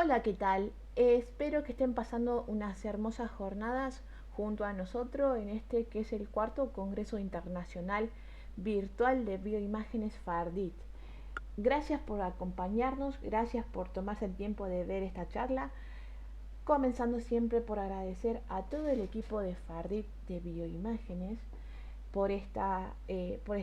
Hola, ¿qué tal? Espero que estén pasando unas hermosas jornadas junto a nosotros en este que es el cuarto Congreso Internacional Virtual de Bioimágenes FARDIT. Gracias por acompañarnos, gracias por tomarse el tiempo de ver esta charla, comenzando siempre por agradecer a todo el equipo de FARDIT de Bioimágenes por esta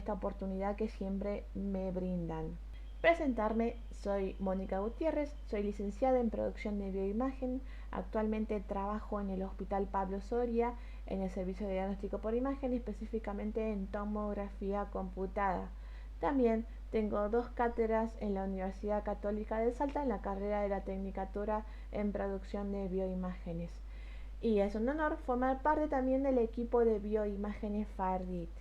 oportunidad que siempre me brindan. Presentarme, soy Mónica Gutiérrez, soy licenciada en producción de bioimagen, actualmente trabajo en el Hospital Pablo Soria en el servicio de diagnóstico por imagen, específicamente en tomografía computada. También tengo 2 cátedras en la Universidad Católica de Salta en la carrera de la Tecnicatura en producción de bioimágenes. Y es un honor formar parte también del equipo de bioimágenes FARDIT.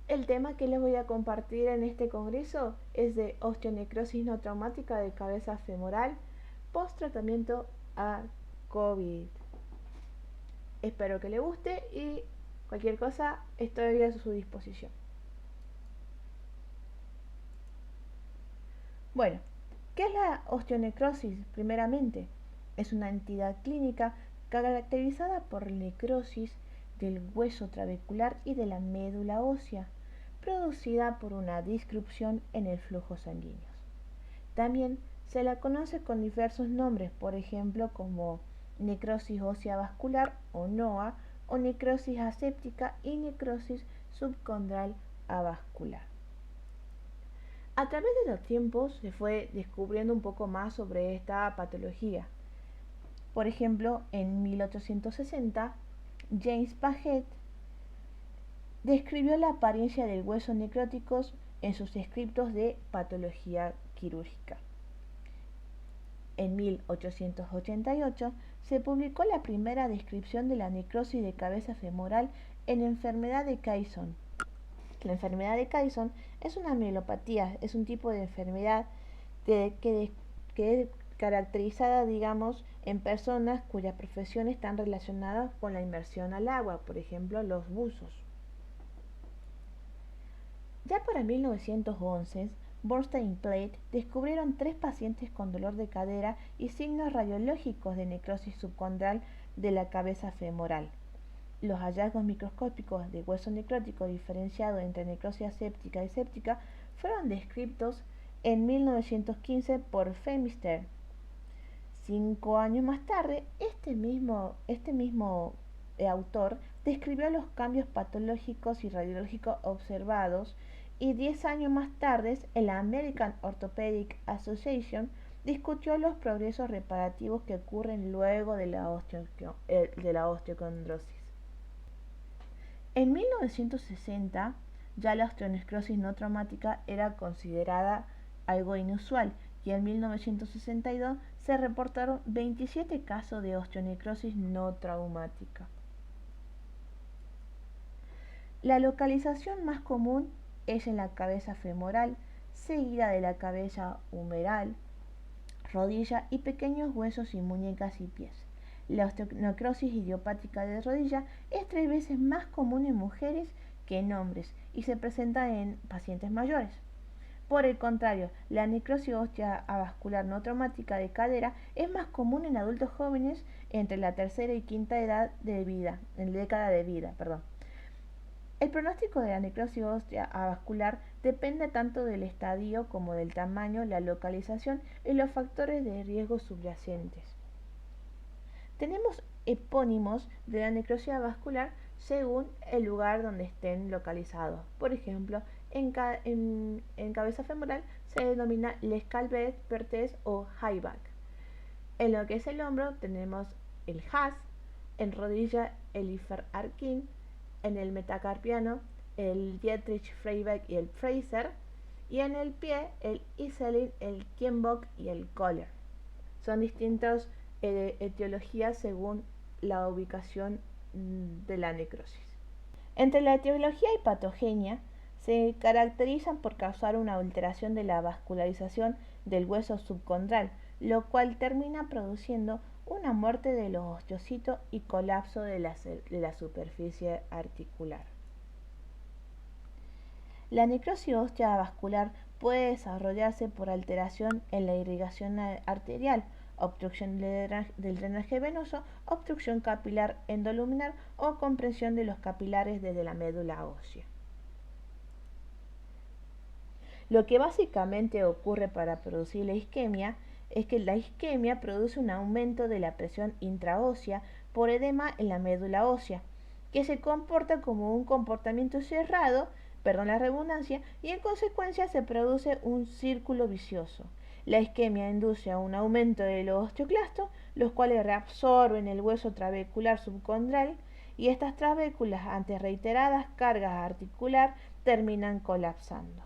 El tema que les voy a compartir en este congreso es de osteonecrosis no traumática de cabeza femoral post tratamiento a COVID. Espero que les guste y cualquier cosa estoy a su disposición. Bueno, ¿qué es la osteonecrosis? Primeramente, es una entidad clínica caracterizada por necrosis del hueso trabecular y de la médula ósea, producida por una disrupción en el flujo sanguíneo. También se la conoce con diversos nombres, por ejemplo como necrosis ósea vascular o NOA, o necrosis aséptica y necrosis subcondral avascular. A través de los tiempos se fue descubriendo un poco más sobre esta patología. Por ejemplo, en 1860, James Paget describió la apariencia del hueso necróticos en sus escritos de patología quirúrgica. En 1888 se publicó la primera descripción de la necrosis de cabeza femoral en enfermedad de Caisson. La enfermedad de Caisson es una mielopatía, es un tipo de enfermedad que es caracterizada, digamos, en personas cuyas profesiones están relacionadas con la inmersión al agua, por ejemplo, los buzos. Ya para 1911, Bernstein y Plate descubrieron 3 pacientes con dolor de cadera y signos radiológicos de necrosis subcondral de la cabeza femoral. Los hallazgos microscópicos de hueso necrótico diferenciado entre necrosis aséptica y séptica fueron descritos en 1915 por Femister. 5 años más tarde, este mismo autor describió los cambios patológicos y radiológicos observados y 10 años más tarde el American Orthopedic Association discutió los progresos reparativos que ocurren luego de la osteocondrosis. En 1960, ya la osteonecrosis no traumática era considerada algo inusual y en 1962 se reportaron 27 casos de osteonecrosis no traumática. La localización más común es en la cabeza femoral, seguida de la cabeza humeral, rodilla y pequeños huesos y muñecas y pies. La osteonecrosis idiopática de rodilla es 3 veces más común en mujeres que en hombres y se presenta en pacientes mayores. Por el contrario, la necrosis ósea avascular no traumática de cadera es más común en adultos jóvenes entre la tercera y quinta década de vida. El pronóstico de la necrosis ósea avascular depende tanto del estadio como del tamaño, la localización y los factores de riesgo subyacentes. Tenemos epónimos de la necrosis avascular según el lugar donde estén localizados. Por ejemplo, en cabeza femoral se denomina Les Calvet, Perthes o Highback. En lo que es el hombro tenemos el Haas, en rodilla el Ifer-Arkin, en el metacarpiano el Dietrich Freiberg y el Fraser, y en el pie el Iselin, el Kienbock y el Kohler. Son distintas etiologías según la ubicación de la necrosis. Entre la etiología y patogenia se caracterizan por causar una alteración de la vascularización del hueso subcondral, lo cual termina produciendo una muerte de los osteocitos y colapso de la superficie articular. La necrosis ósea vascular puede desarrollarse por alteración en la irrigación arterial, obstrucción del drenaje venoso, obstrucción capilar endoluminar o compresión de los capilares desde la médula ósea. Lo que básicamente ocurre para producir la isquemia es que la isquemia produce un aumento de la presión intraósea por edema en la médula ósea, que se comporta como un comportamiento cerrado, perdón la redundancia, y en consecuencia se produce un círculo vicioso. La isquemia induce a un aumento de los osteoclastos, los cuales reabsorben el hueso trabecular subcondral, y estas trabéculas, ante reiteradas cargas articular, terminan colapsando.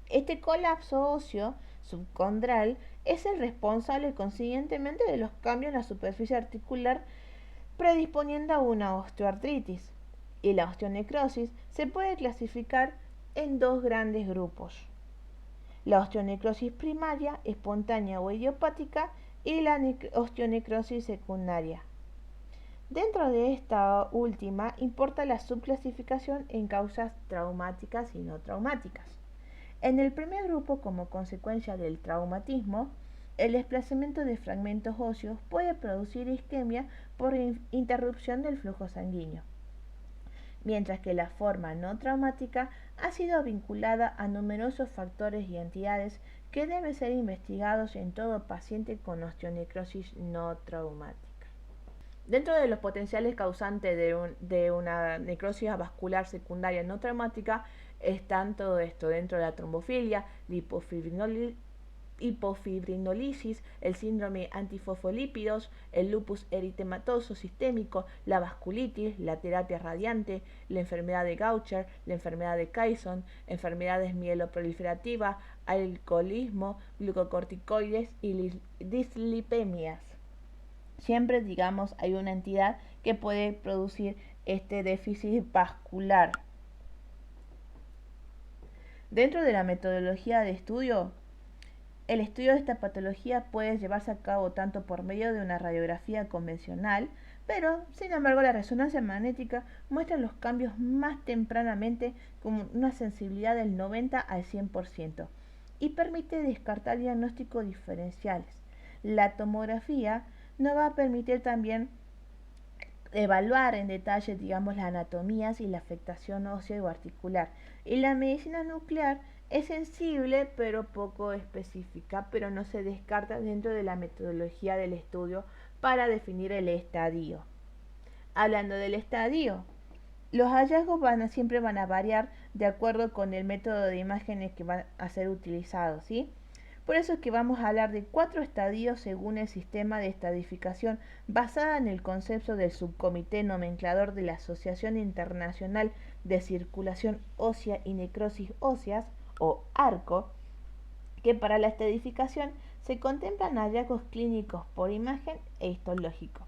Este colapso óseo subcondral es el responsable consiguientemente de los cambios en la superficie articular, predisponiendo a una osteoartritis. Y la osteonecrosis se puede clasificar en dos grandes grupos: la osteonecrosis primaria, espontánea o idiopática, y la osteonecrosis secundaria. Dentro de esta última importa la subclasificación en causas traumáticas y no traumáticas. En el primer grupo, como consecuencia del traumatismo, el desplazamiento de fragmentos óseos puede producir isquemia por interrupción del flujo sanguíneo, mientras que la forma no traumática ha sido vinculada a numerosos factores y entidades que deben ser investigados en todo paciente con osteonecrosis no traumática. Dentro de los potenciales causantes de una necrosis vascular secundaria no traumática están todo esto: dentro de la trombofilia, la hipofibrinolisis, el síndrome antifosfolípidos, el lupus eritematoso sistémico, la vasculitis, la terapia radiante, la enfermedad de Gaucher, la enfermedad de Caisson, enfermedades mieloproliferativas, alcoholismo, glucocorticoides y dislipemias. Siempre, digamos, hay una entidad que puede producir este déficit vascular. Dentro de la metodología de estudio, el estudio de esta patología puede llevarse a cabo tanto por medio de una radiografía convencional, pero, sin embargo, la resonancia magnética muestra los cambios más tempranamente con una sensibilidad del 90 al 100% y permite descartar diagnósticos diferenciales. La tomografía nos va a permitir también evaluar en detalle, digamos, las anatomías y la afectación ósea o articular. Y la medicina nuclear es sensible pero poco específica, pero no se descarta dentro de la metodología del estudio para definir el estadio. Hablando del estadio, los hallazgos siempre van a variar de acuerdo con el método de imágenes que van a ser utilizados, ¿sí? Por eso es que vamos a hablar de 4 estadios según el sistema de estadificación basada en el concepto del subcomité nomenclador de la Asociación Internacional de Circulación Ósea y Necrosis Óseas, o ARCO, que para la estadificación se contemplan hallazgos clínicos por imagen e histológico.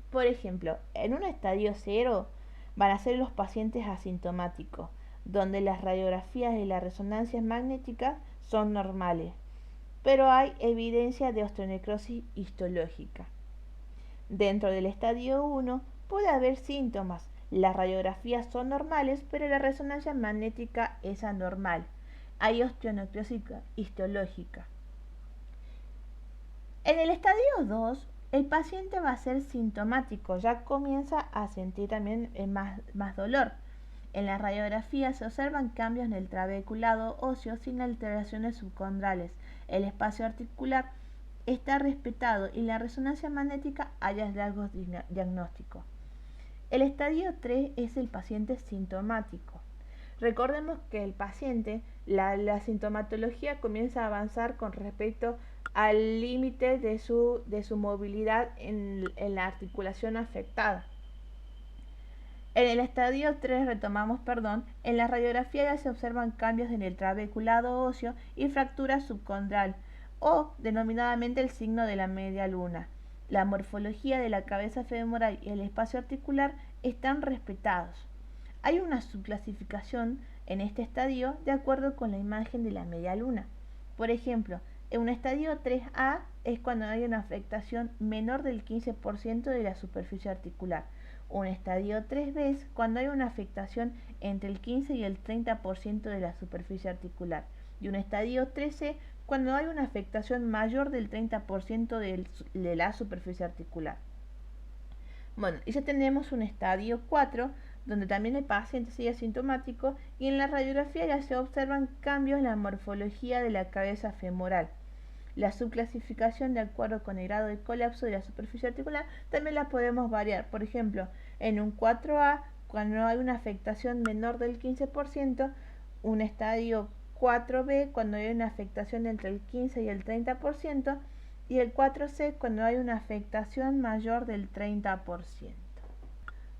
Por ejemplo, en un estadio 0 van a ser los pacientes asintomáticos, donde las radiografías y las resonancias magnéticas son normales, pero hay evidencia de osteonecrosis histológica. Dentro del estadio 1 puede haber síntomas. Las radiografías son normales, pero la resonancia magnética es anormal. Hay osteonecrosis histológica. En el estadio 2, el paciente va a ser sintomático, ya comienza a sentir también más dolor. En la radiografía se observan cambios en el trabeculado óseo sin alteraciones subcondrales. El espacio articular está respetado y la resonancia magnética hay hallazgos diagnósticos. El estadio 3 es el paciente sintomático. Recordemos que el paciente, la sintomatología comienza a avanzar con respecto al límite de su movilidad en la articulación afectada. En el estadio 3, en la radiografía ya se observan cambios en el trabeculado óseo y fractura subcondral, o denominadamente el signo de la media luna. La morfología de la cabeza femoral y el espacio articular están respetados. Hay una subclasificación en este estadio de acuerdo con la imagen de la media luna. Por ejemplo, en un estadio 3A es cuando hay una afectación menor del 15% de la superficie articular. Un estadio 3B es cuando hay una afectación entre el 15 y el 30% de la superficie articular. y un estadio 3C cuando hay una afectación mayor del 30% de la superficie articular. Bueno, y ya tenemos un estadio 4, donde también el paciente sigue asintomático y en la radiografía ya se observan cambios en la morfología de la cabeza femoral. La subclasificación de acuerdo con el grado de colapso de la superficie articular también la podemos variar. Por ejemplo, en un 4A, cuando hay una afectación menor del 15%, un estadio 4B cuando hay una afectación entre el 15 y el 30%, y el 4C cuando hay una afectación mayor del 30%.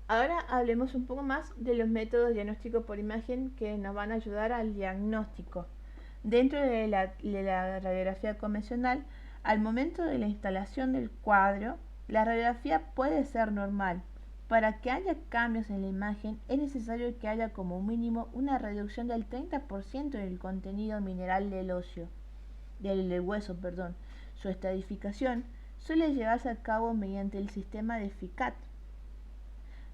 Ahora hablemos un poco más de los métodos de diagnóstico por imagen que nos van a ayudar al diagnóstico. Dentro de la radiografía convencional, al momento de la instalación del cuadro, la radiografía puede ser normal. Para que haya cambios en la imagen es necesario que haya como mínimo una reducción del 30% del contenido mineral del hueso. Su estadificación suele llevarse a cabo mediante el sistema de FICAT.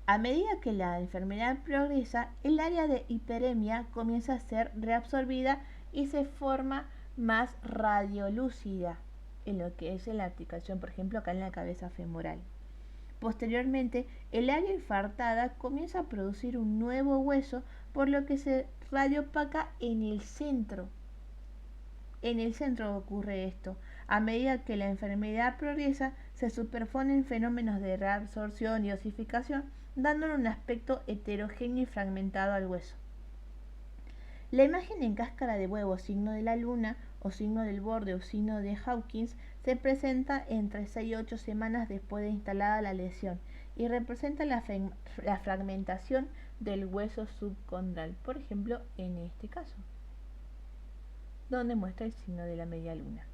A medida que la enfermedad progresa, el área de hiperemia comienza a ser reabsorbida y se forma más radiolúcida en lo que es en la articulación, por ejemplo acá en la cabeza femoral. Posteriormente, el área infartada comienza a producir un nuevo hueso, por lo que se radiopaca en el centro. En el centro ocurre esto. A medida que la enfermedad progresa, se superponen fenómenos de reabsorción y osificación, dándole un aspecto heterogéneo y fragmentado al hueso. La imagen en cáscara de huevo, signo de la luna, o signo del borde o signo de Hawkins, se presenta entre 6 y 8 semanas después de instalada la lesión y representa la fragmentación del hueso subcondral, por ejemplo en este caso, donde muestra el signo de la media luna.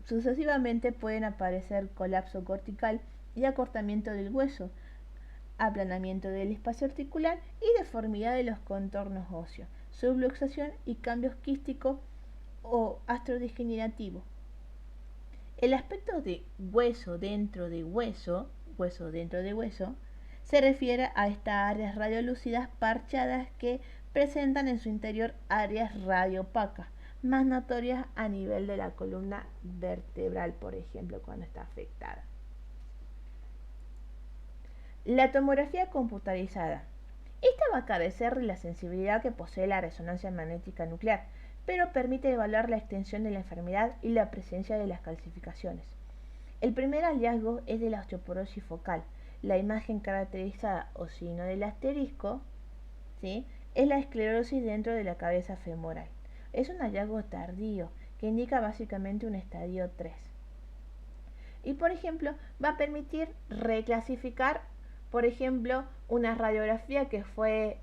Sucesivamente pueden aparecer colapso cortical y acortamiento del hueso, aplanamiento del espacio articular y deformidad de los contornos óseos, subluxación y cambios quísticos o astrodegenerativos. El aspecto de hueso dentro de hueso, se refiere a estas áreas radiolúcidas parchadas que presentan en su interior áreas radiopacas, más notorias a nivel de la columna vertebral, por ejemplo, cuando está afectada. La tomografía computarizada. Esta va a carecer de la sensibilidad que posee la resonancia magnética nuclear, pero permite evaluar la extensión de la enfermedad y la presencia de las calcificaciones. El primer hallazgo es de la osteoporosis focal. La imagen caracterizada o signo del asterisco, ¿sí?, es la esclerosis dentro de la cabeza femoral. Es un hallazgo tardío que indica básicamente un estadio 3. Y por ejemplo, va a permitir reclasificar, por ejemplo, una radiografía que fue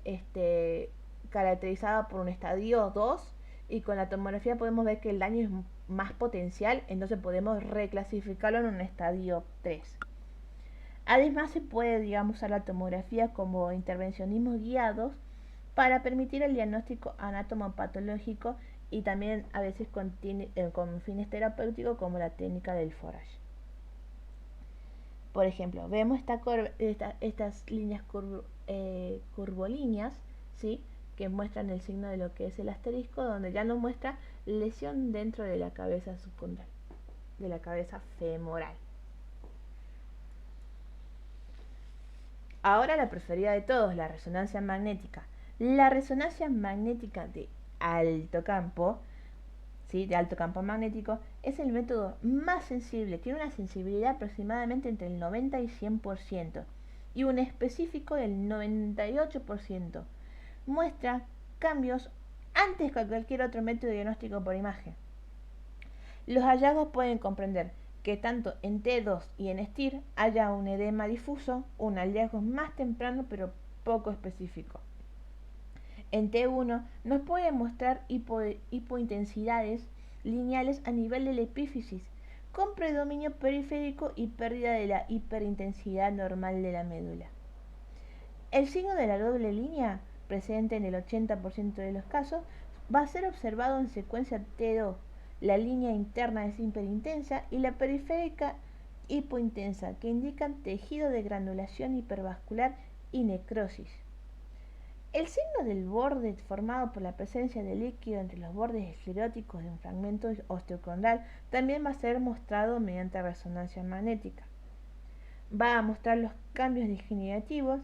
caracterizada por un estadio 2 y con la tomografía podemos ver que el daño es más potencial, entonces podemos reclasificarlo en un estadio 3. Además se puede, usar la tomografía como intervencionismos guiados para permitir el diagnóstico anatomopatológico y también a veces con fines terapéuticos como la técnica del forage. Por ejemplo, vemos estas líneas curvilíneas, ¿sí?, que muestran el signo de lo que es el asterisco, donde ya nos muestra lesión dentro de la cabeza subcondral, de la cabeza femoral. Ahora la preferida de todos, la resonancia magnética. La resonancia magnética de alto campo, ¿sí?, de alto campo magnético, es el método más sensible. Tiene una sensibilidad aproximadamente entre el 90 y 100% y un específico del 98%. Muestra cambios antes que cualquier otro método de diagnóstico por imagen. Los hallazgos pueden comprender que tanto en T2 y en STIR haya un edema difuso, un hallazgo más temprano pero poco específico. En T1 nos puede mostrar hipointensidades lineales a nivel de la epífisis, con predominio periférico y pérdida de la hiperintensidad normal de la médula. El signo de la doble línea, presente en el 80% de los casos, va a ser observado en secuencia T2. La línea interna es hiperintensa y la periférica hipointensa, que indican tejido de granulación hipervascular y necrosis. El signo del borde formado por la presencia de líquido entre los bordes escleróticos de un fragmento osteocondral también va a ser mostrado mediante resonancia magnética. Va a mostrar los cambios degenerativos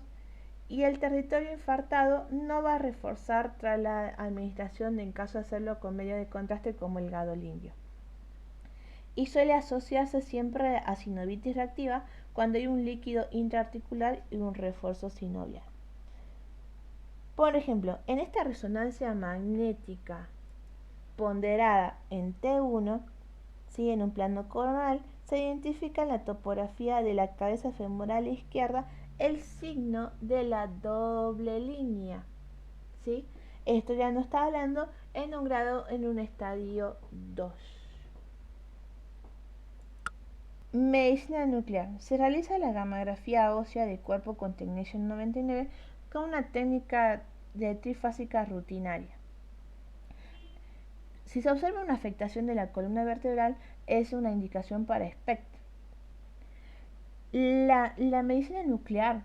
y el territorio infartado no va a reforzar tras la administración en caso de hacerlo con medio de contraste como el gadolindio. Y suele asociarse siempre a sinovitis reactiva cuando hay un líquido intraarticular y un refuerzo sinovial. Por ejemplo, en esta resonancia magnética ponderada en T1, ¿sí? En un plano coronal, se identifica en la topografía de la cabeza femoral izquierda el signo de la doble línea, ¿sí? Esto ya no está hablando en un grado, en un estadio 2. Medicina nuclear. Se realiza la gamografía ósea de cuerpo con Technetium 99 con una técnica de trifásica rutinaria. Si se observa una afectación de la columna vertebral, es una indicación para SPECT. La medicina nuclear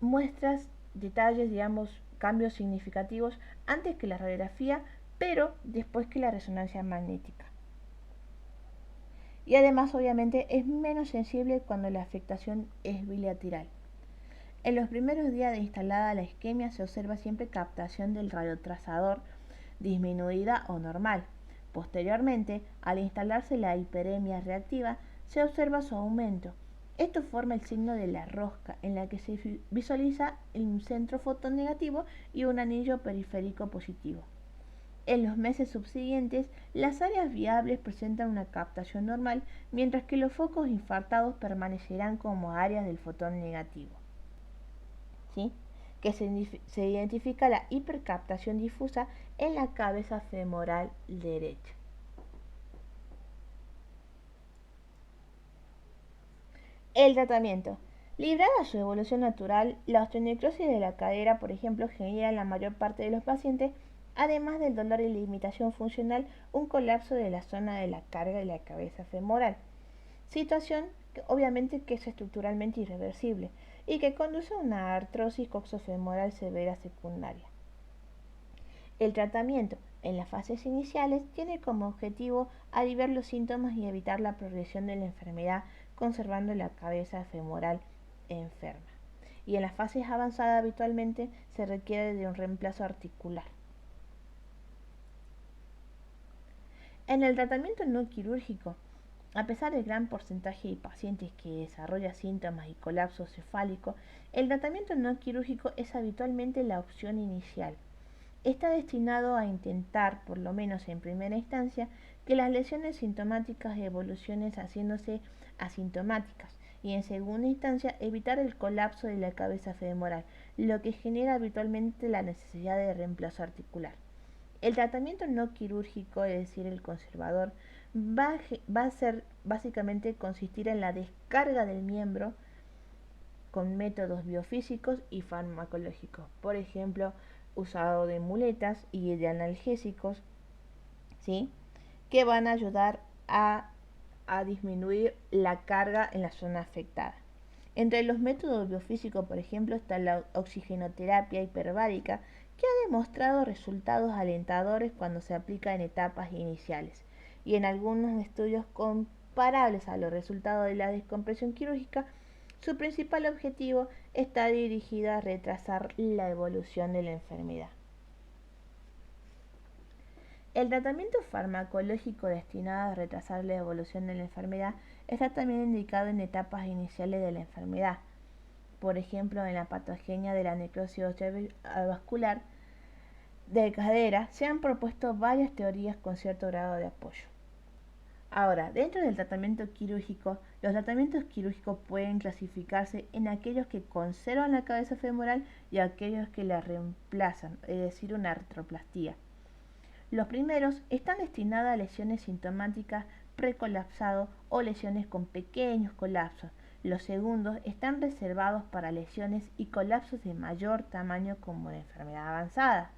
muestra detalles, digamos, cambios significativos antes que la radiografía, pero después que la resonancia magnética. Y además, obviamente, es menos sensible cuando la afectación es bilateral. En los primeros días de instalada la isquemia se observa siempre captación del radiotrazador disminuida o normal. Posteriormente, al instalarse la hiperemia reactiva, se observa su aumento. Esto forma el signo de la rosca, en la que se visualiza un centro fotón negativo y un anillo periférico positivo. En los meses subsiguientes, las áreas viables presentan una captación normal, mientras que los focos infartados permanecerán como áreas del fotón negativo. ¿Sí? Que se identifica la hipercaptación difusa en la cabeza femoral derecha. El tratamiento. Librada su evolución natural, la osteonecrosis de la cadera, por ejemplo, genera en la mayor parte de los pacientes, además del dolor y limitación funcional, un colapso de la zona de la carga de la cabeza femoral. Situación que obviamente que es estructuralmente irreversible y que conduce a una artrosis coxofemoral severa secundaria. El tratamiento en las fases iniciales tiene como objetivo aliviar los síntomas y evitar la progresión de la enfermedad conservando la cabeza femoral enferma. Y en las fases avanzadas habitualmente se requiere de un reemplazo articular. En el tratamiento no quirúrgico, a pesar del gran porcentaje de pacientes que desarrolla síntomas y colapso cefálico, el tratamiento no quirúrgico es habitualmente la opción inicial. Está destinado a intentar, por lo menos en primera instancia, que las lesiones sintomáticas evolucionen haciéndose asintomáticas y en segunda instancia evitar el colapso de la cabeza femoral, lo que genera habitualmente la necesidad de reemplazo articular. El tratamiento no quirúrgico, es decir, el conservador, va a ser básicamente consistir en la descarga del miembro con métodos biofísicos y farmacológicos, por ejemplo, usado de muletas y de analgésicos, ¿sí? Que van a ayudar a disminuir la carga en la zona afectada. Entre los métodos biofísicos, por ejemplo, está la oxigenoterapia hiperbárica, que ha demostrado resultados alentadores cuando se aplica en etapas iniciales, y en algunos estudios comparables a los resultados de la descompresión quirúrgica, su principal objetivo está dirigido a retrasar la evolución de la enfermedad. El tratamiento farmacológico destinado a retrasar la evolución de la enfermedad está también indicado en etapas iniciales de la enfermedad. Por ejemplo, en la patogenia de la necrosis osteovascular de cadera se han propuesto varias teorías con cierto grado de apoyo. Ahora, dentro del tratamiento quirúrgico, los tratamientos quirúrgicos pueden clasificarse en aquellos que conservan la cabeza femoral y aquellos que la reemplazan, es decir, una artroplastía. Los primeros están destinados a lesiones sintomáticas precolapsado o lesiones con pequeños colapsos. Los segundos están reservados para lesiones y colapsos de mayor tamaño como la enfermedad avanzada.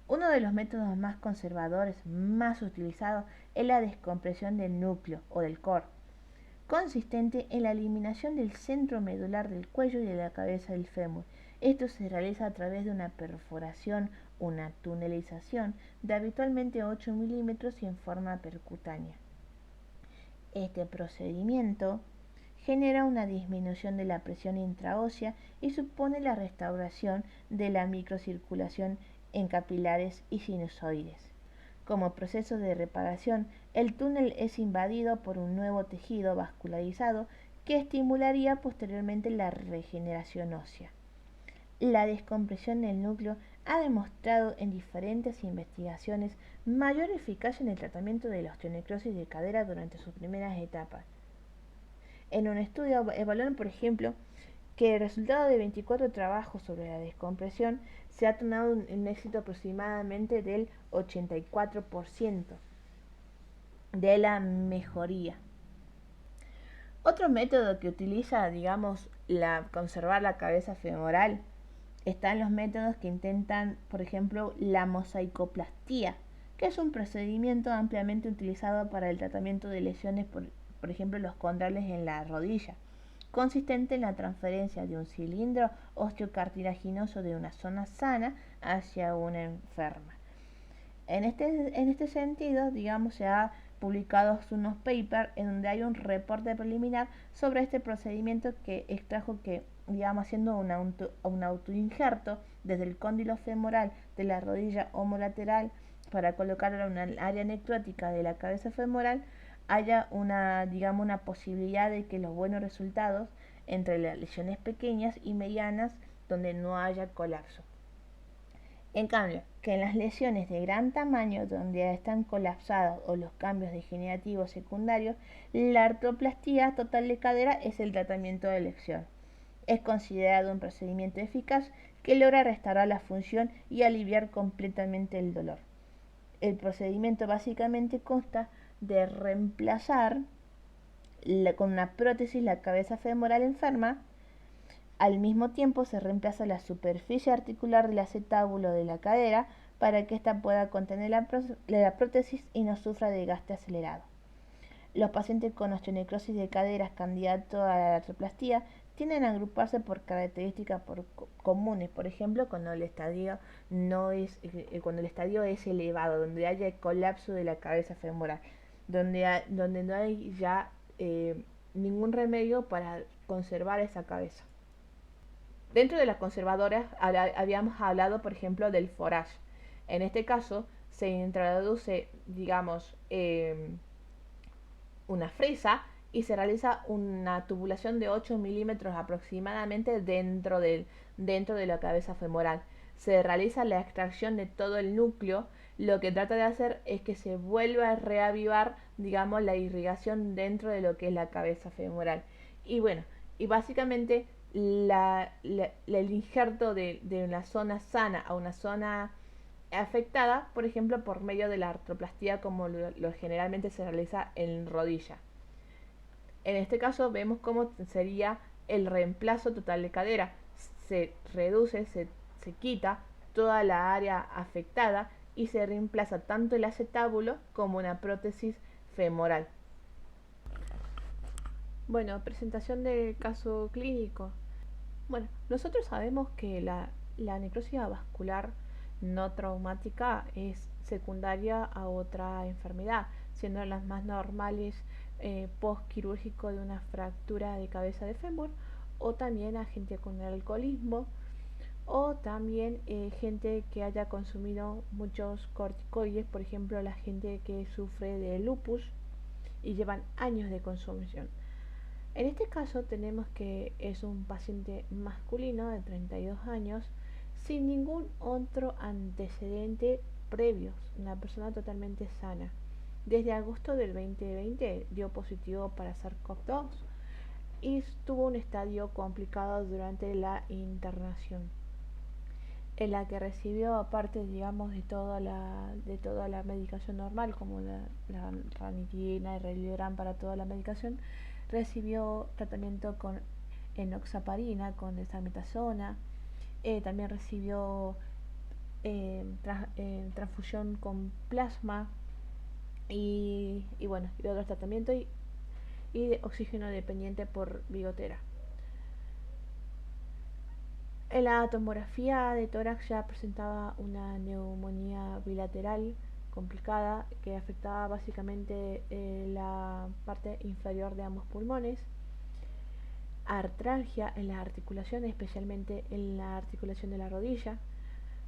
Uno de los métodos más conservadores, más utilizados, es la descompresión del núcleo o del core, consistente en la eliminación del centro medular del cuello y de la cabeza del fémur, Esto se realiza a través de una perforación, una tunelización de habitualmente 8 milímetros y en forma percutánea. Este procedimiento genera una disminución de la presión intraósea y supone la restauración de la microcirculación en capilares y sinusoides. Como proceso de reparación, el túnel es invadido por un nuevo tejido vascularizado que estimularía posteriormente la regeneración ósea. La descompresión del núcleo ha demostrado en diferentes investigaciones mayor eficacia en el tratamiento de la osteonecrosis de cadera durante sus primeras etapas. En un estudio evaluaron, por ejemplo, que el resultado de 24 trabajos sobre la descompresión se ha tornado un éxito aproximadamente del 84% de la mejoría. Otro método que utiliza, conservar la cabeza femoral, están los métodos que intentan, por ejemplo, la mosaicoplastía, que es un procedimiento ampliamente utilizado para el tratamiento de lesiones, por ejemplo, los condrales en la rodilla, consistente en la transferencia de un cilindro osteocartilaginoso de una zona sana hacia una enferma. En este sentido, se ha publicado unos papers en donde hay un reporte preliminar sobre este procedimiento que extrajo que, haciendo un autoinjerto desde el cóndilo femoral de la rodilla homolateral para colocarlo en un área necrótica de la cabeza femoral, haya una posibilidad de que los buenos resultados entre las lesiones pequeñas y medianas donde no haya colapso. En cambio, que en las lesiones de gran tamaño donde están colapsadas o los cambios degenerativos secundarios, la artroplastía total de cadera es el tratamiento de elección. Es considerado un procedimiento eficaz que logra restaurar la función y aliviar completamente el dolor. El procedimiento básicamente consta de reemplazar con una prótesis la cabeza femoral enferma. Al mismo tiempo se reemplaza la superficie articular del acetábulo de la cadera para que ésta pueda contener la prótesis y no sufra de desgaste acelerado. Los pacientes con osteonecrosis de caderas candidatos a la artroplastía tienden a agruparse por características comunes, por ejemplo, cuando el estadio es elevado, donde haya colapso de la cabeza femoral, donde no hay ya ningún remedio para conservar esa cabeza. Dentro de las conservadoras habíamos hablado, por ejemplo, del forage. En este caso se introduce, una fresa y se realiza una tubulación de 8 milímetros aproximadamente dentro de la cabeza femoral. Se realiza la extracción de todo el núcleo. Lo que trata de hacer es que se vuelva a reavivar, la irrigación dentro de lo que es la cabeza femoral. Y básicamente el injerto de una zona sana a una zona afectada, por ejemplo, por medio de la artroplastía, como lo generalmente se realiza en rodilla. En este caso vemos cómo sería el reemplazo total de cadera. Se reduce, se quita toda la área afectada y se reemplaza tanto el acetábulo como una prótesis femoral. Bueno, presentación del caso clínico. Bueno, nosotros sabemos que la necrosis vascular no traumática es secundaria a otra enfermedad, siendo las más normales postquirúrgico de una fractura de cabeza de fémur, o también a gente con alcoholismo, o también gente que haya consumido muchos corticoides, por ejemplo la gente que sufre de lupus y llevan años de consumición. En este caso tenemos que es un paciente masculino de 32 años sin ningún otro antecedente previo, una persona totalmente sana. Desde agosto del 2020 dio positivo para SARS-CoV-2 y tuvo un estadio complicado durante la internación, en la que recibió, aparte de toda la medicación normal, como la ranitidina y Relidoran para toda la medicación, recibió tratamiento con enoxaparina, con desametasona, también recibió transfusión con plasma y otros tratamientos y de oxígeno dependiente por bigotera. En la tomografía de tórax ya presentaba una neumonía bilateral complicada que afectaba básicamente la parte inferior de ambos pulmones, artralgia en las articulaciones, especialmente en la articulación de la rodilla.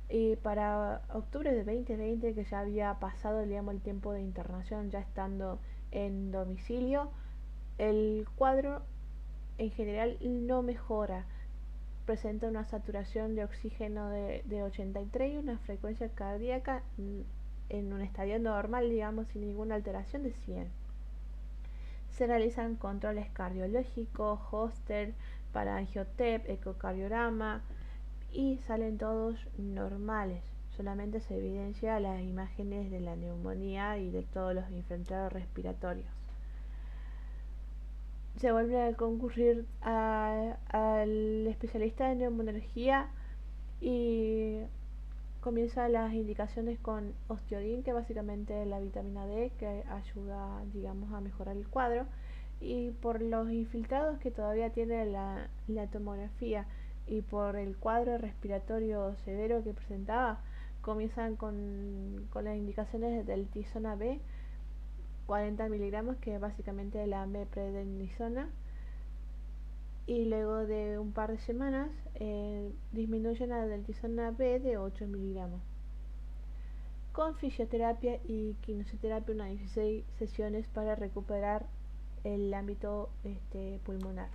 Y para octubre de 2020, que ya había pasado, digamos, el tiempo de internación, ya estando en domicilio, el cuadro en general no mejora. Presenta una saturación de oxígeno de 83 y una frecuencia cardíaca en un estadio normal, digamos, sin ninguna alteración, de 100. Se realizan controles cardiológicos, Holter, para angiotep, ecocardiograma, y salen todos normales. Solamente se evidencia las imágenes de la neumonía y de todos los infiltrados respiratorios. Se vuelve a concurrir al especialista de neumonología y comienza las indicaciones con osteodin, que básicamente es la vitamina D que ayuda, digamos, a mejorar el cuadro, y por los infiltrados que todavía tiene la tomografía y por el cuadro respiratorio severo que presentaba, comienzan con las indicaciones del Tizona B, 40 miligramos, que es básicamente la meprednisona, y luego de un par de semanas disminuyen a la deltisona B de 8 miligramos. Con fisioterapia y quimioterapia, unas 16 sesiones para recuperar el ámbito pulmonar.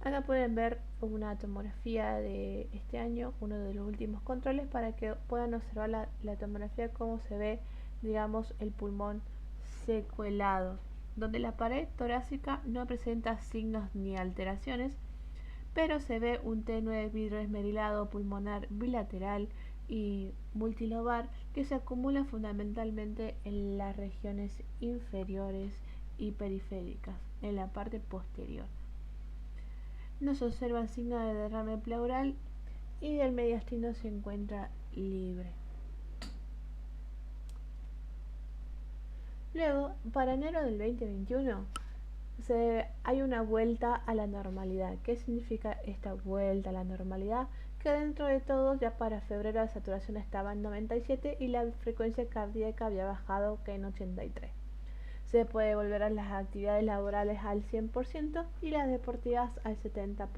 Acá pueden ver una tomografía de este año, uno de los últimos controles, para que puedan observar la tomografía, cómo se ve, digamos, el pulmón secuelado, donde la pared torácica no presenta signos ni alteraciones, pero se ve un tenue vidrio esmerilado pulmonar bilateral y multilobar que se acumula fundamentalmente en las regiones inferiores y periféricas, en la parte posterior. No se observan signos de derrame pleural y el mediastino se encuentra libre. Luego, para enero del 2021, hay una vuelta a la normalidad. ¿Qué significa esta vuelta a la normalidad? Que dentro de todo, ya para febrero la saturación estaba en 97 y la frecuencia cardíaca había bajado en 83. Se puede volver a las actividades laborales al 100% y las deportivas al 70%,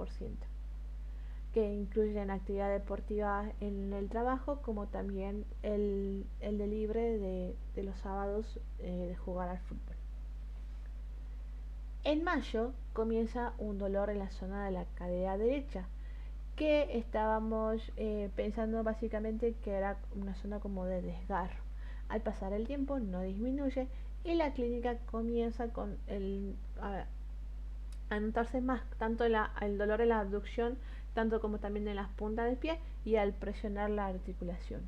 que incluyen actividad deportiva en el trabajo, como también el de libre de los sábados, de jugar al fútbol. En mayo comienza un dolor en la zona de la cadera derecha, que estábamos pensando básicamente que era una zona como de desgarro. Al pasar el tiempo no disminuye y la clínica comienza con a notarse más tanto el dolor en la abducción, tanto como también en las puntas del pie y al presionar la articulación.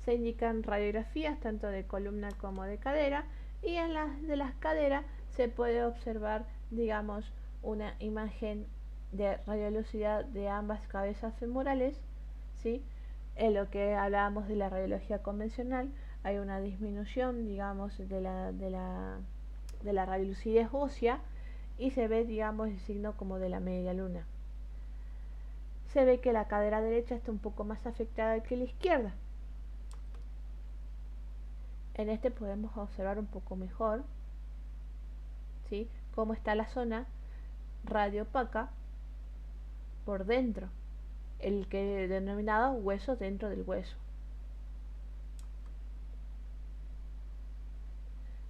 Se indican radiografías tanto de columna como de cadera, y en las de las caderas se puede observar, digamos, una imagen de radiolosidad de ambas cabezas femorales, ¿sí? En lo que hablábamos de la radiología convencional, hay una disminución, digamos, de la radiolucidez ósea, y se ve, digamos, el signo como de la media luna. Se ve que la cadera derecha está un poco más afectada que la izquierda. En este podemos observar un poco mejor, ¿sí?, cómo está la zona radioopaca por dentro, el que denominado hueso dentro del hueso.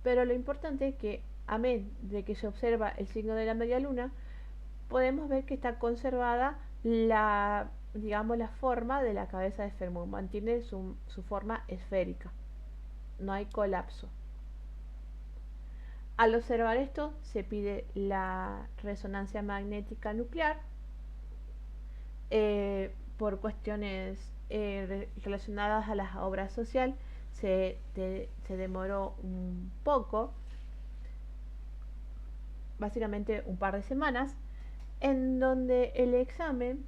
Pero lo importante es que, amén de que se observa el signo de la media luna, podemos ver que está conservada digamos, la forma de la cabeza de fémur, mantiene su forma esférica, no hay colapso. Al observar esto, se pide la resonancia magnética nuclear, por cuestiones relacionadas a la obra social. Se demoró un poco, básicamente un par de semanas, en donde el examen,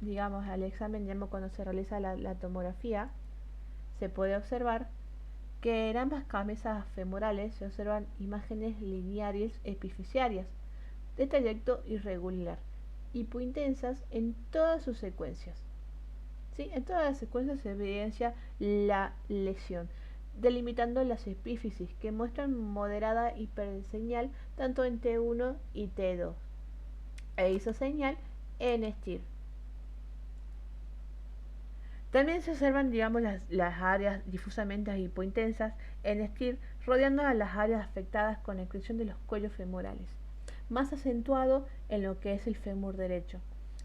digamos, al examen, digamos, cuando se realiza la tomografía, se puede observar que en ambas cabezas femorales se observan imágenes lineares epifisiarias de trayecto irregular, hipointensas en todas sus secuencias. ¿Sí? En todas las secuencias se evidencia la lesión, delimitando las epífisis que muestran moderada hiperseñal tanto en T1 y T2 e isoseñal en STIR. También se observan, digamos, las áreas difusamente hipointensas en STIR rodeando a las áreas afectadas con excreción de los cuellos femorales, más acentuado en lo que es el fémur derecho.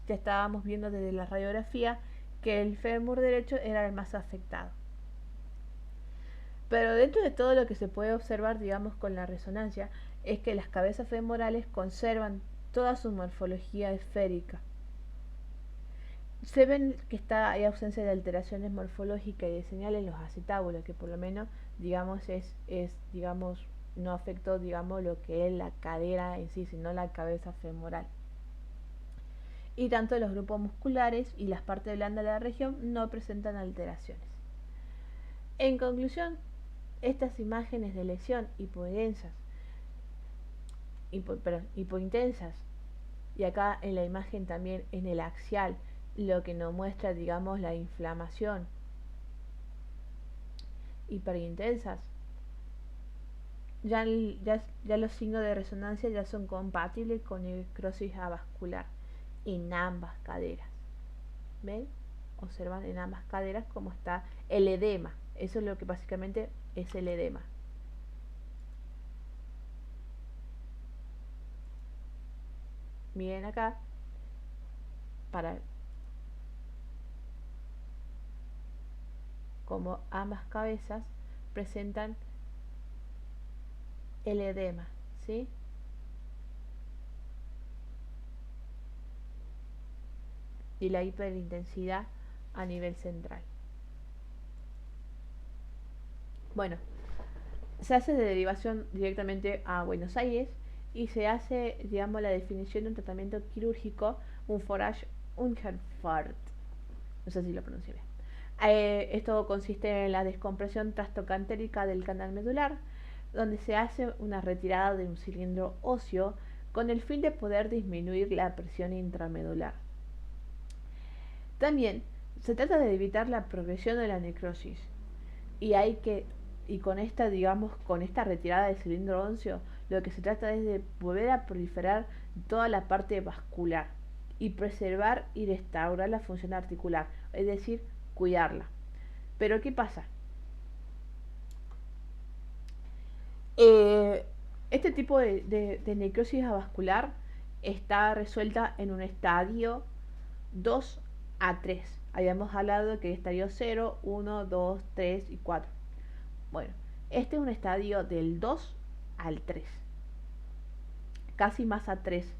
Ya estábamos viendo desde la radiografía que el fémur derecho era el más afectado. Pero dentro de todo lo que se puede observar, digamos, con la resonancia, es que las cabezas femorales conservan toda su morfología esférica. Se ven que hay ausencia de alteraciones morfológicas y de señales en los acetábulos, que por lo menos, digamos, digamos, no afectó, digamos, lo que es la cadera en sí, sino la cabeza femoral. Y tanto los grupos musculares y las partes blandas de la región no presentan alteraciones. En conclusión, estas imágenes de lesión hipointensas, y acá en la imagen también en el axial, lo que nos muestra, digamos, la inflamación, hiperintensas, ya los signos de resonancia ya son compatibles con necrosis avascular en ambas caderas. ¿Ven? Observan en ambas caderas cómo está el edema. Eso es lo que básicamente es el edema. Miren acá, para como ambas cabezas presentan el edema, ¿sí? Y la hiperintensidad a nivel central. Bueno, se hace de derivación directamente a Buenos Aires y se hace, digamos, la definición de un tratamiento quirúrgico, un forage Ungerfahrt. No sé si lo pronuncié bien. Esto consiste en la descompresión trastocantérica del canal medular, donde se hace una retirada de un cilindro óseo con el fin de poder disminuir la presión intramedular. También se trata de evitar la progresión de la necrosis y con esta, digamos, con esta retirada del cilindro óseo, lo que se trata es de volver a proliferar toda la parte vascular y preservar y restaurar la función articular, es decir, cuidarla. Pero ¿qué pasa? Este tipo de necrosis avascular está resuelta en un estadio 2 a 3. Habíamos hablado que estadio 0, 1, 2, 3 y 4. Bueno, este es un estadio del 2 al 3. Casi más a 3.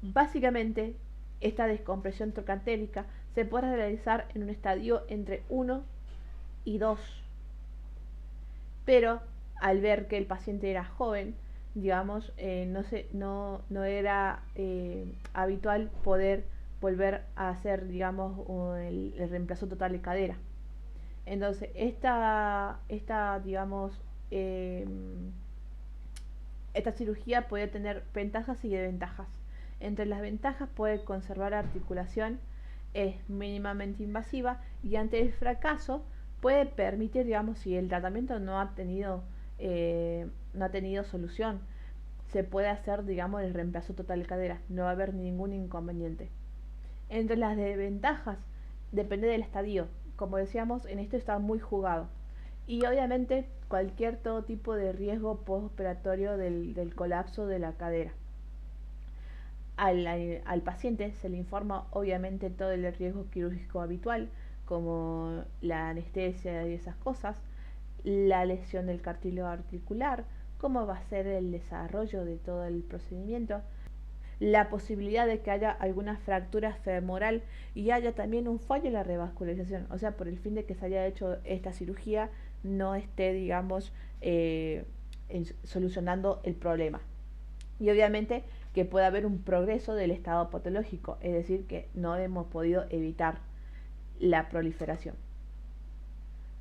Básicamente, esta descompresión trocantérica se puede realizar en un estadio entre 1 y 2. Pero al ver que el paciente era joven, digamos, no era habitual poder volver a hacer, digamos, el reemplazo total de cadera. Entonces, digamos, esta cirugía puede tener ventajas y desventajas. Entre las ventajas puede conservar articulación, es mínimamente invasiva y ante el fracaso puede permitir, digamos, si el tratamiento no ha tenido solución, se puede hacer, digamos, el reemplazo total de cadera, no va a haber ningún inconveniente. Entre las desventajas, depende del estadio, como decíamos, en esto está muy jugado. Y obviamente todo tipo de riesgo postoperatorio del colapso de la cadera. Al paciente se le informa obviamente todo el riesgo quirúrgico habitual, como la anestesia y esas cosas, la lesión del cartílago articular, cómo va a ser el desarrollo de todo el procedimiento, la posibilidad de que haya alguna fractura femoral y haya también un fallo en la revascularización, o sea, por el fin de que se haya hecho esta cirugía no esté, digamos, solucionando el problema. Y obviamente que pueda haber un progreso del estado patológico, es decir, que no hemos podido evitar la proliferación.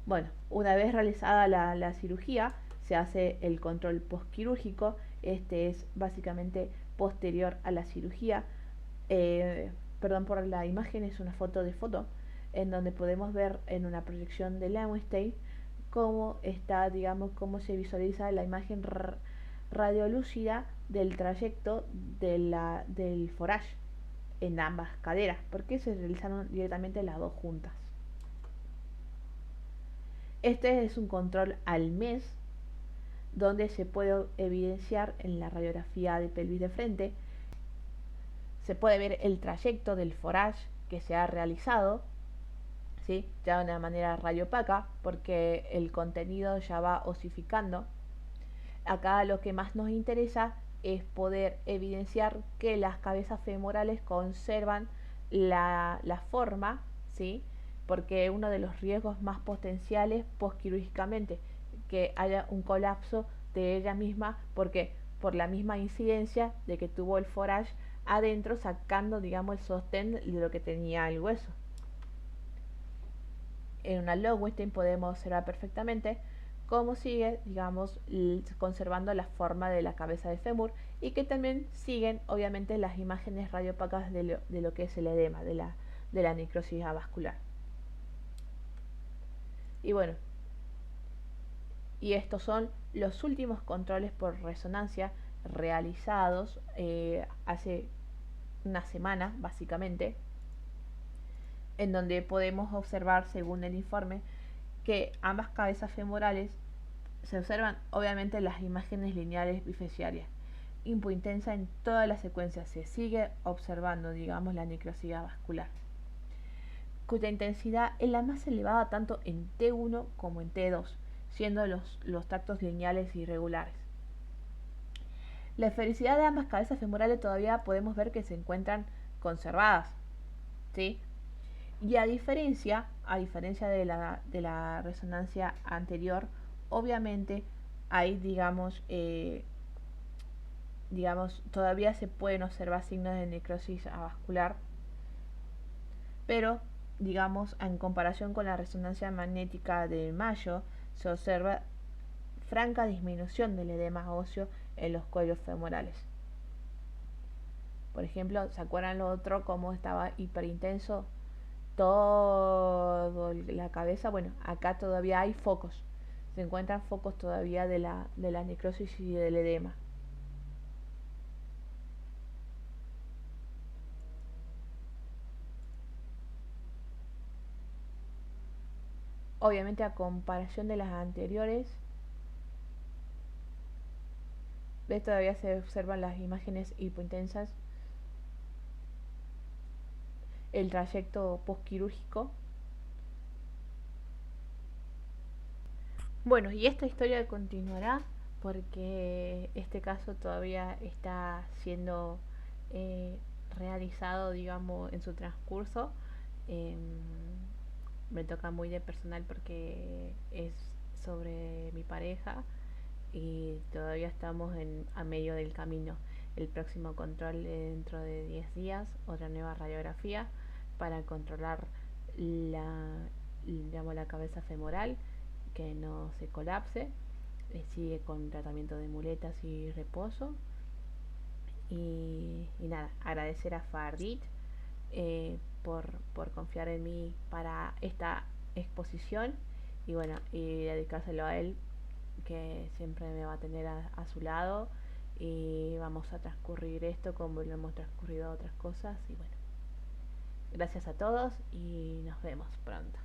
Bueno, una vez realizada la cirugía, se hace el control postquirúrgico Este es básicamente posterior a la cirugía. Perdón por la imagen, es una foto de foto en donde podemos ver en una proyección de Lewis cómo está, digamos, cómo se visualiza la imagen radiolúcida del trayecto del forage en ambas caderas, porque se realizaron directamente las dos juntas. Este es un control al mes donde se puede evidenciar en la radiografía de pelvis de frente, se puede ver el trayecto del forage que se ha realizado, ¿sí? Ya de una manera radiopaca, porque el contenido ya va osificando. Acá lo que más nos interesa es poder evidenciar que las cabezas femorales conservan la forma, ¿sí? Porque uno de los riesgos más potenciales postquirúrgicamente, que haya un colapso de ella misma, porque por la misma incidencia de que tuvo el forage adentro, sacando, digamos, el sostén de lo que tenía el hueso. En una Lowenstein podemos observar perfectamente cómo sigue, digamos, conservando la forma de la cabeza de fémur, y que también siguen, obviamente, las imágenes radiopacas de lo que es el edema, de la necrosis avascular. Y bueno, y estos son los últimos controles por resonancia realizados hace una semana, básicamente, en donde podemos observar, según el informe, que ambas cabezas femorales se observan obviamente las imágenes lineales bifesiarias. Hipointensa en toda la secuencia, se sigue observando, digamos, la necrosis vascular, cuya intensidad es la más elevada tanto en T1 como en T2, siendo los tractos lineales irregulares. La esfericidad de ambas cabezas femorales todavía podemos ver que se encuentran conservadas, ¿sí? Y a diferencia de la resonancia anterior, obviamente hay, digamos, todavía se pueden observar signos de necrosis avascular, pero, digamos, en comparación con la resonancia magnética de mayo, se observa franca disminución del edema óseo en los cuellos femorales. Por ejemplo, ¿se acuerdan lo otro? Cómo estaba hiperintenso todo la cabeza. Bueno, acá todavía hay focos, se encuentran focos todavía de la necrosis y del edema. Obviamente, a comparación de las anteriores, ¿ves? Todavía se observan las imágenes hipointensas, el trayecto postquirúrgico. Bueno, y esta historia continuará porque este caso todavía está siendo eh, realizado, digamos, en su transcurso. Eh, Me toca muy de personal porque es sobre mi pareja y todavía estamos a medio del camino. El próximo control dentro de 10 días, otra nueva radiografía para controlar digamos, la cabeza femoral, que no se colapse. Sigue con tratamiento de muletas y reposo. Y nada, agradecer a Fardit por confiar en mí para esta exposición, y bueno, y dedicárselo a él, que siempre me va a tener a su lado, y vamos a transcurrir esto como lo hemos transcurrido otras cosas. Y bueno, gracias a todos y nos vemos pronto.